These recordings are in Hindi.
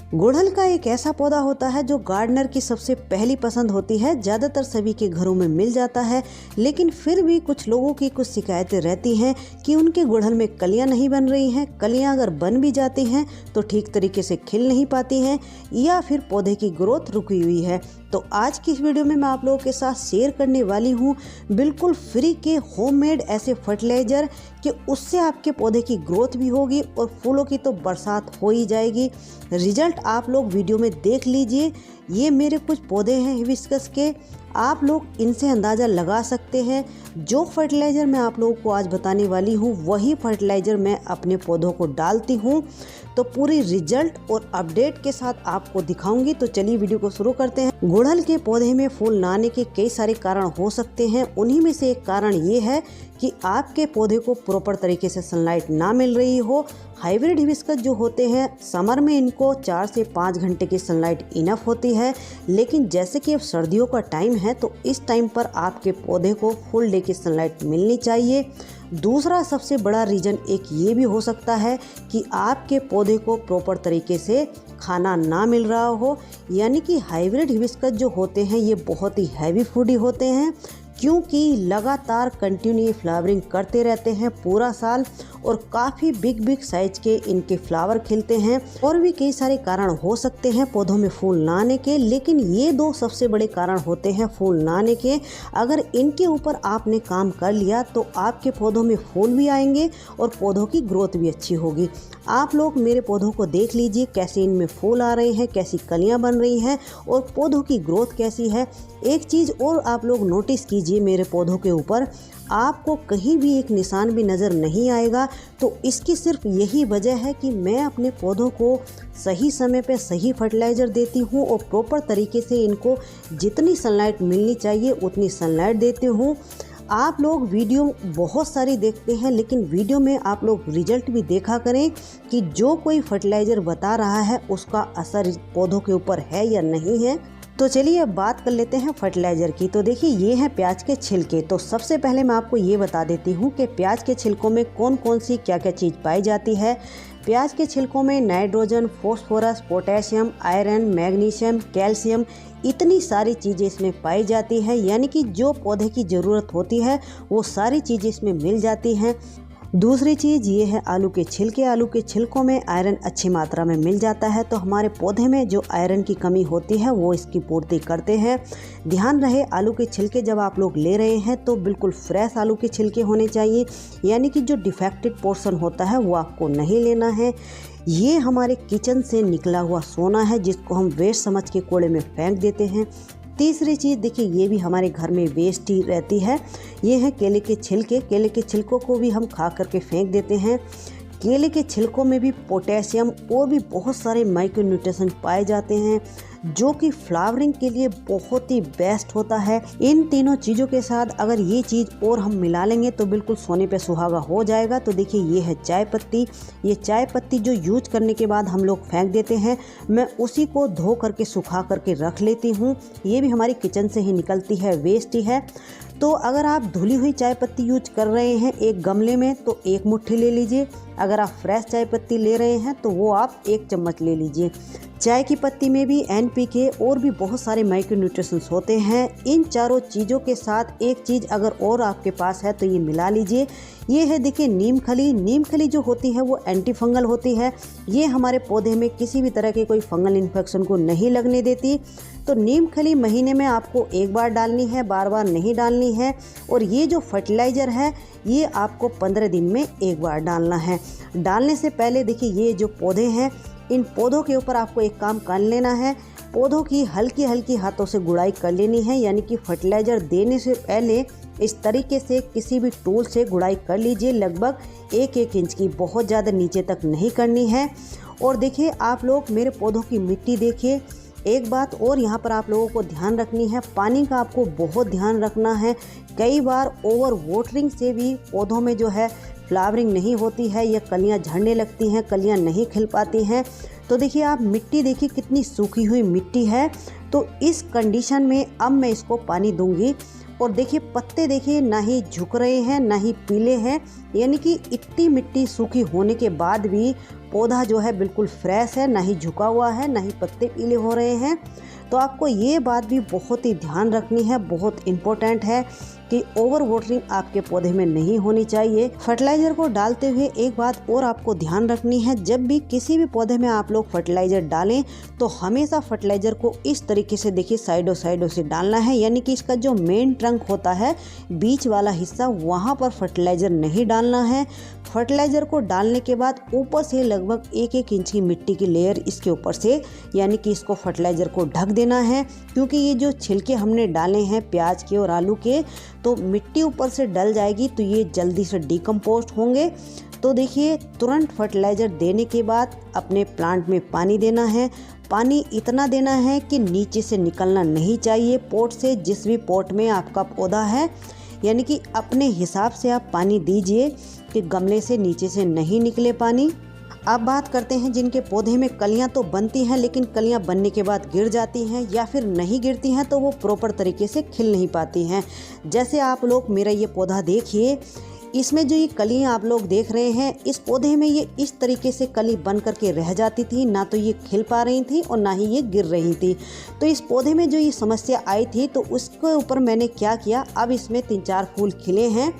गुड़हल का एक ऐसा पौधा होता है जो गार्डनर की सबसे पहली पसंद होती है। ज़्यादातर सभी के घरों में मिल जाता है, लेकिन फिर भी कुछ लोगों की कुछ शिकायतें रहती हैं कि उनके गुड़हल में कलियां नहीं बन रही हैं। कलियां अगर बन भी जाती हैं तो ठीक तरीके से खिल नहीं पाती हैं या फिर पौधे की ग्रोथ रुकी हुई है। तो आज की इस वीडियो में मैं आप लोगों के साथ शेयर करने वाली हूँ बिल्कुल फ्री के होममेड ऐसे फर्टिलाइज़र कि उससे आपके पौधे की ग्रोथ भी होगी और फूलों की तो बरसात हो ही जाएगी। रिजल्ट आप लोग वीडियो में देख लीजिए। ये मेरे कुछ पौधे हैं हिबिस्कस के, आप लोग इनसे अंदाज़ा लगा सकते हैं। जो फर्टिलाइज़र मैं आप लोगों को आज बताने वाली हूँ वही फर्टिलाइज़र मैं अपने पौधों को डालती हूँ, तो पूरी रिजल्ट और अपडेट के साथ आपको दिखाऊंगी। तो चलिए वीडियो को शुरू करते हैं। गुड़हल के पौधे में फूल ना आने के कई सारे कारण हो सकते हैं। उन्हीं में से एक कारण ये है कि आपके पौधे को प्रॉपर तरीके से सनलाइट ना मिल रही हो। हाइब्रिड हिबिस्कस जो होते हैं समर में इनको 4 से 5 घंटे की सनलाइट इनफ होती है, लेकिन जैसे कि अब सर्दियों का टाइम है तो इस टाइम पर आपके पौधे को फुल डे की सनलाइट मिलनी चाहिए। दूसरा सबसे बड़ा रीज़न एक ये भी हो सकता है कि आपके पौधे को प्रॉपर तरीके से खाना ना मिल रहा हो, यानी कि हाइब्रिड हिबिस्कस जो होते हैं ये बहुत ही हैवी फूडी होते हैं, क्योंकि लगातार कंटिन्यू फ्लावरिंग करते रहते हैं पूरा साल और काफ़ी बिग साइज के इनके फ्लावर खिलते हैं। और भी कई सारे कारण हो सकते हैं पौधों में फूल ना आने के, लेकिन ये दो सबसे बड़े कारण होते हैं फूल ना आने के। अगर इनके ऊपर आपने काम कर लिया तो आपके पौधों में फूल भी आएंगे और पौधों की ग्रोथ भी अच्छी होगी। आप लोग मेरे पौधों को देख लीजिए, कैसे इनमें फूल आ रहे हैं, कैसी कलियां बन रही हैं और पौधों की ग्रोथ कैसी है। एक चीज़ और आप लोग नोटिस कीजिए, मेरे पौधों के ऊपर आपको कहीं भी एक निशान भी नज़र नहीं आएगा। तो इसकी सिर्फ यही वजह है कि मैं अपने पौधों को सही समय पे सही फर्टिलाइज़र देती हूँ और प्रॉपर तरीके से इनको जितनी सनलाइट मिलनी चाहिए उतनी सनलाइट देती हूँ। आप लोग वीडियो बहुत सारी देखते हैं, लेकिन वीडियो में आप लोग रिजल्ट भी देखा करें कि जो कोई फर्टिलाइज़र बता रहा है उसका असर पौधों के ऊपर है या नहीं है। तो चलिए अब बात कर लेते हैं फर्टिलाइज़र की। तो देखिए ये हैं प्याज के छिलके। तो सबसे पहले मैं आपको ये बता देती हूँ कि प्याज के छिलकों में कौन कौन सी क्या क्या चीज़ पाई जाती है। प्याज के छिलकों में nitrogen, phosphorus, potassium, iron, magnesium, calcium, इतनी सारी चीज़ें इसमें पाई जाती है, यानी कि जो पौधे की ज़रूरत होती है वो सारी चीज़ें इसमें मिल जाती हैं। दूसरी चीज़ ये है आलू के छिलके। आलू के छिलकों में आयरन अच्छी मात्रा में मिल जाता है, तो हमारे पौधे में जो आयरन की कमी होती है वो इसकी पूर्ति करते हैं। ध्यान रहे आलू के छिलके जब आप लोग ले रहे हैं तो बिल्कुल फ्रेश आलू के छिलके होने चाहिए, यानी कि जो डिफेक्टेड पोर्शन होता है वो आपको नहीं लेना है। ये हमारे किचन से निकला हुआ सोना है जिसको हम वेस्ट समझ के कूड़े में फेंक देते हैं। तीसरी चीज़ देखिए, ये भी हमारे घर में वेस्ट ही रहती है, ये है केले के छिलके। केले के छिलकों को भी हम खा करके फेंक देते हैं। केले के छिलकों में भी पोटेशियम और भी बहुत सारे माइक्रो न्यूट्रिशन पाए जाते हैं जो कि फ्लावरिंग के लिए बहुत ही बेस्ट होता है। इन तीनों चीज़ों के साथ अगर ये चीज़ और हम मिला लेंगे तो बिल्कुल सोने पे सुहागा हो जाएगा। तो देखिए ये है चाय पत्ती। ये चाय पत्ती जो यूज करने के बाद हम लोग फेंक देते हैं, मैं उसी को धो करके सुखा करके रख लेती हूँ। ये भी हमारी किचन से ही निकलती है, वेस्ट ही है। तो अगर आप धुली हुई चाय पत्ती यूज कर रहे हैं एक गमले में तो 1 मुट्ठी ले लीजिए। अगर आप फ्रेश चाय पत्ती ले रहे हैं तो वो आप 1 चम्मच ले लीजिए। चाय की पत्ती में भी NPK और भी बहुत सारे माइक्रो न्यूट्रिशंस होते हैं। इन चारों चीज़ों के साथ एक चीज़ अगर और आपके पास है तो ये मिला लीजिए। ये है देखिए नीम खली। नीम खली जो होती है वो एंटी फंगल होती है। ये हमारे पौधे में किसी भी तरह के कोई फंगल इन्फेक्शन को नहीं लगने देती। तो नीम खली महीने में आपको 1 बार डालनी है, बार नहीं डालनी है। और ये जो फर्टिलाइज़र है ये आपको 15 दिन में 1 बार डालना है। डालने से पहले देखिए ये जो पौधे हैं इन पौधों के ऊपर आपको एक काम कर लेना है, पौधों की हल्की हल्की हाथों से गुड़ाई कर लेनी है, यानी कि फर्टिलाइज़र देने से पहले इस तरीके से किसी भी टूल से गुड़ाई कर लीजिए, लगभग 1-1 इंच की, बहुत ज़्यादा नीचे तक नहीं करनी है। और देखिए आप लोग मेरे पौधों की मिट्टी देखिए। एक बात और यहाँ पर आप लोगों को ध्यान रखनी है, पानी का आपको बहुत ध्यान रखना है। कई बार ओवर वाटरिंग से भी पौधों में जो है फ्लावरिंग नहीं होती है या कलियाँ झड़ने लगती हैं, कलियाँ नहीं खिल पाती हैं। तो देखिए आप मिट्टी देखिए कितनी सूखी हुई मिट्टी है। तो इस कंडीशन में अब मैं इसको पानी दूंगी और देखिए पत्ते देखिए ना ही झुक रहे हैं ना ही पीले हैं, यानी कि इतनी मिट्टी सूखी होने के बाद भी पौधा जो है बिल्कुल फ्रेश है, ना ही झुका हुआ है, ना ही पत्ते पीले हो रहे हैं। तो आपको ये बात भी बहुत ही ध्यान रखनी है, बहुत इम्पोर्टेंट है कि ओवर वाटरिंग आपके पौधे में नहीं होनी चाहिए। फर्टिलाइज़र को डालते हुए एक बात और आपको ध्यान रखनी है, जब भी किसी भी पौधे में आप लोग फर्टिलाइज़र डालें तो हमेशा फर्टिलाइज़र को इस तरीके से देखिए साइडों से डालना है, यानी कि इसका जो मेन ट्रंक होता है बीच वाला हिस्सा वहाँ पर फर्टिलाइज़र नहीं डालना है। फर्टिलाइज़र को डालने के बाद ऊपर से लगभग 1-1 इंच की मिट्टी की लेयर इसके ऊपर से, यानी कि इसको फर्टिलाइज़र को ढक देना है, क्योंकि ये जो छिलके हमने डाले हैं प्याज के और आलू के, तो मिट्टी ऊपर से डल जाएगी तो ये जल्दी से डिकम्पोस्ट होंगे। तो देखिए तुरंत फर्टिलाइज़र देने के बाद अपने प्लांट में पानी देना है। पानी इतना देना है कि नीचे से निकलना नहीं चाहिए पॉट से, जिस भी पॉट में आपका पौधा है, यानी कि अपने हिसाब से आप पानी दीजिए कि गमले से नीचे से नहीं निकले पानी। अब बात करते हैं जिनके पौधे में कलियां तो बनती हैं लेकिन कलियां बनने के बाद गिर जाती हैं या फिर नहीं गिरती हैं, तो वो प्रॉपर तरीके से खिल नहीं पाती हैं। जैसे आप लोग मेरा ये पौधा देखिए, इसमें जो ये कलियां आप लोग देख रहे हैं, इस पौधे में ये इस तरीके से कली बन करके रह जाती थी, ना तो ये खिल पा रही थी और ना ही ये गिर रही थी। तो इस पौधे में जो ये समस्या आई थी तो उसके ऊपर मैंने क्या किया, अब इसमें 3-4 फूल खिले हैं।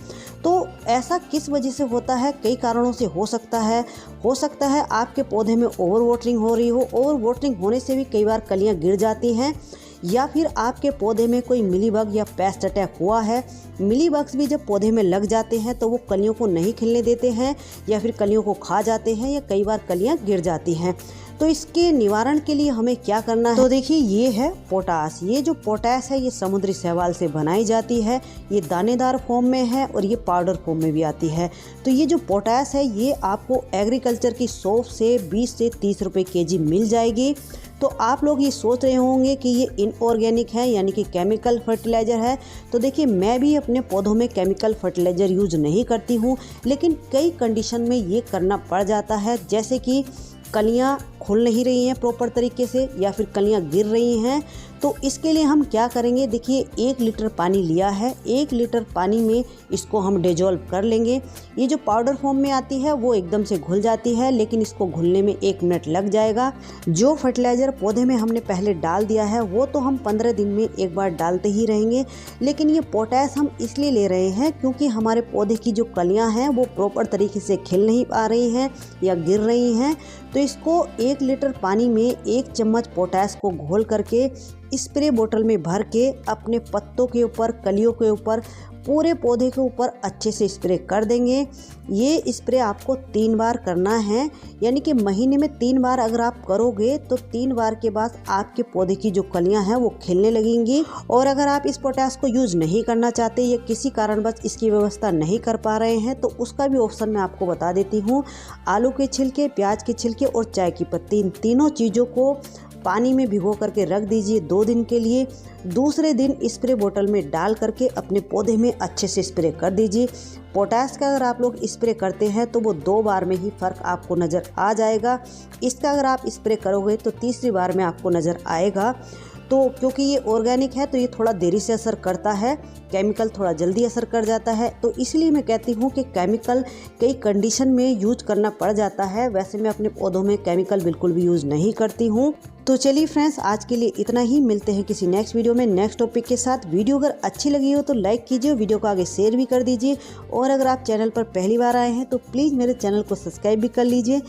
तो ऐसा किस वजह से होता है, कई कारणों से हो सकता है आपके पौधे में ओवर वाटरिंग हो रही हो। ओवर वाटरिंग होने से भी कई बार कलियां गिर जाती हैं, या फिर आपके पौधे में कोई मिलीबग या पेस्ट अटैक हुआ है। मिलीबग्स भी जब पौधे में लग जाते हैं तो वो कलियों को नहीं खिलने देते हैं या फिर कलियों को खा जाते हैं, या कई बार कलियां गिर जाती हैं। तो इसके निवारण के लिए हमें क्या करना है, तो देखिए ये है पोटास। ये जो पोटास है ये समुद्री शैवाल से बनाई जाती है। ये दानेदार फॉर्म में है और ये पाउडर फॉर्म में भी आती है। तो ये जो पोटास है ये आपको एग्रीकल्चर की शॉप से 20 से 30 रुपये केजी मिल जाएगी। तो आप लोग ये सोच रहे होंगे कि ये इनऑर्गेनिक है, यानी कि केमिकल फर्टिलाइज़र है। तो देखिए मैं भी अपने पौधों में केमिकल फर्टिलाइज़र यूज नहीं करती हूँ, लेकिन कई कंडीशन में ये करना पड़ जाता है, जैसे कि कलियां खुल नहीं रही हैं प्रॉपर तरीके से या फिर कलियां गिर रही हैं। तो इसके लिए हम क्या करेंगे, देखिए 1 लीटर पानी लिया है, 1 लीटर पानी में इसको हम डिजोल्व कर लेंगे। ये जो पाउडर फॉर्म में आती है वो एकदम से घुल जाती है, लेकिन इसको घुलने में 1 मिनट लग जाएगा। जो फर्टिलाइज़र पौधे में हमने पहले डाल दिया है वो तो हम 15 दिन में एक बार डालते ही रहेंगे, लेकिन ये पोटास हम इसलिए ले रहे हैं क्योंकि हमारे पौधे की जो कलियाँ हैं वो प्रॉपर तरीके से खिल नहीं पा रही हैं या गिर रही हैं। तो इसको 1 लीटर पानी में 1 चम्मच पोटास को घोल करके स्प्रे बोतल में भर के अपने पत्तों के ऊपर, कलियों के ऊपर, पूरे पौधे के ऊपर अच्छे से स्प्रे कर देंगे। ये स्प्रे आपको 3 बार करना है, यानी कि महीने में 3 बार अगर आप करोगे तो 3 बार के बाद आपके पौधे की जो कलियां हैं वो खिलने लगेंगी। और अगर आप इस पोटास को यूज़ नहीं करना चाहते या किसी कारणवश इसकी व्यवस्था नहीं कर पा रहे हैं तो उसका भी ऑप्शन मैं आपको बता देती हूँ। आलू के छिलके, प्याज के छिलके और चाय की पत्ती, इन तीनों चीज़ों को पानी में भिगो करके रख दीजिए 2 दिन के लिए। दूसरे दिन स्प्रे बोतल में डाल करके अपने पौधे में अच्छे से स्प्रे कर दीजिए। पोटास का अगर आप लोग स्प्रे करते हैं तो वो 2 बार में ही फ़र्क आपको नज़र आ जाएगा। इसका अगर आप स्प्रे करोगे तो तीसरी बार में आपको नज़र आएगा। तो क्योंकि ये ऑर्गेनिक है तो ये थोड़ा देरी से असर करता है, केमिकल थोड़ा जल्दी असर कर जाता है। तो इसलिए मैं कहती हूँ कि केमिकल कई कंडीशन में यूज करना पड़ जाता है। वैसे मैं अपने पौधों में केमिकल बिल्कुल भी यूज़ नहीं करती हूँ। तो चलिए फ्रेंड्स, आज के लिए इतना ही। मिलते हैं किसी नेक्स्ट वीडियो में नेक्स्ट टॉपिक के साथ। वीडियो अगर अच्छी लगी हो तो लाइक कीजिए, वीडियो को आगे शेयर भी कर दीजिए। और अगर आप चैनल पर पहली बार आए हैं तो प्लीज़ मेरे चैनल को सब्सक्राइब भी कर लीजिए।